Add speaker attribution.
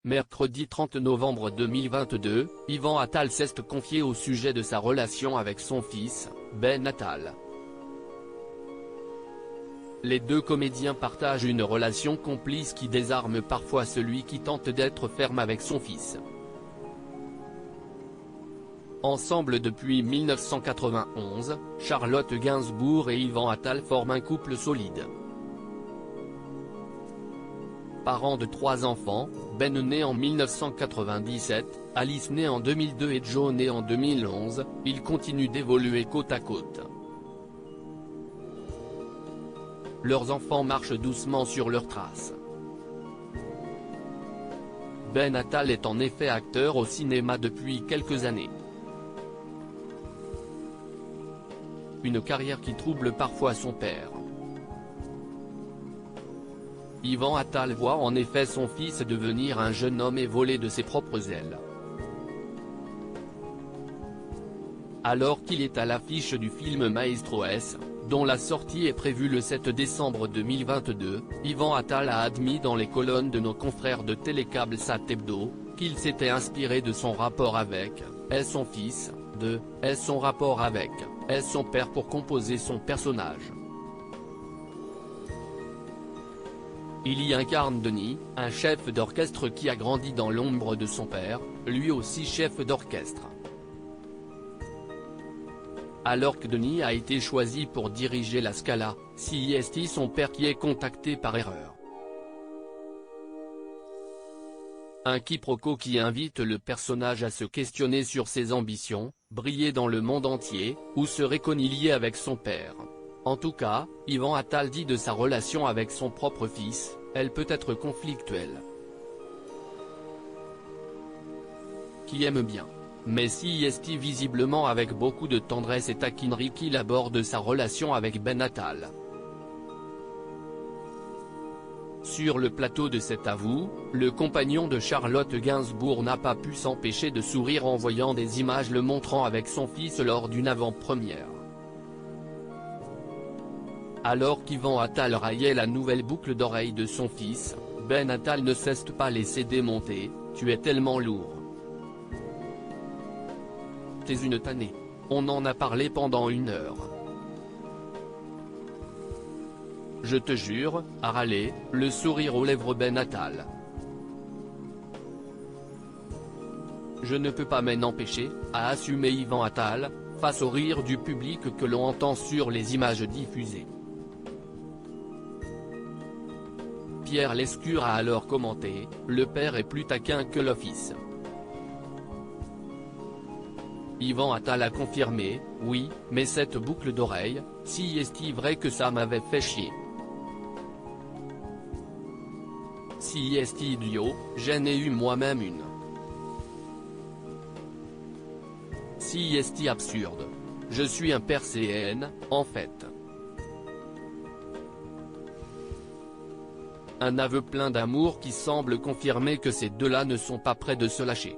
Speaker 1: Mercredi 30 novembre 2022, Yvan Attal s'est confié au sujet de sa relation avec son fils, Ben Attal. Les deux comédiens partagent une relation complice qui désarme parfois celui qui tente d'être ferme avec son fils. Ensemble depuis 1991, Charlotte Gainsbourg et Yvan Attal forment un couple solide. Parents de 3 enfants, Ben né en 1997, Alice née en 2002 et Joe né en 2011, ils continuent d'évoluer côte à côte. Leurs enfants marchent doucement sur leurs traces. Ben Attal est en effet acteur au cinéma depuis quelques années. Une carrière qui trouble parfois son père. Yvan Attal voit en effet son fils devenir un jeune homme et voler de ses propres ailes. Alors qu'il est à l'affiche du film Maestro S, dont la sortie est prévue le 7 décembre 2022, Yvan Attal a admis dans les colonnes de nos confrères de Télécable Sat Hebdo, qu'il s'était inspiré de son rapport avec, son fils, de, son rapport avec, son père pour composer son personnage. Il y incarne Denis, un chef d'orchestre qui a grandi dans l'ombre de son père, lui aussi chef d'orchestre. Alors que Denis a été choisi pour diriger la Scala, c'est son père qui est contacté par erreur. Un quiproquo qui invite le personnage à se questionner sur ses ambitions, briller dans le monde entier, ou se réconcilier avec son père. En tout cas, Yvan Attal dit de sa relation avec son propre fils, elle peut être conflictuelle. Qui aime bien. Mais c'est visiblement avec beaucoup de tendresse et taquinerie qu'il aborde sa relation avec Ben Attal. Sur le plateau de cet avou, le compagnon de Charlotte Gainsbourg n'a pas pu s'empêcher de sourire en voyant des images le montrant avec son fils lors d'une avant-première. Alors qu'Yvan Attal raillait la nouvelle boucle d'oreille de son fils, Ben Attal ne cesse pas laisser démonter, « Tu es tellement lourd. T'es une tannée. » On en a parlé pendant 1 heure. Je te jure, a râlé, le sourire aux lèvres Ben Attal. Je ne peux pas m'en empêcher, a assumé Yvan Attal, face au rire du public que l'on entend sur les images diffusées. Pierre Lescure a alors commenté, « Le père est plus taquin que le fils. » Yvan Attal a confirmé, « Oui, mais cette boucle d'oreille, si est-il vrai que ça m'avait fait chier. Si est idiot, j'en ai eu moi-même une. Si est absurde. Je suis un père CN, en fait. » Un aveu plein d'amour qui semble confirmer que ces deux-là ne sont pas près de se lâcher.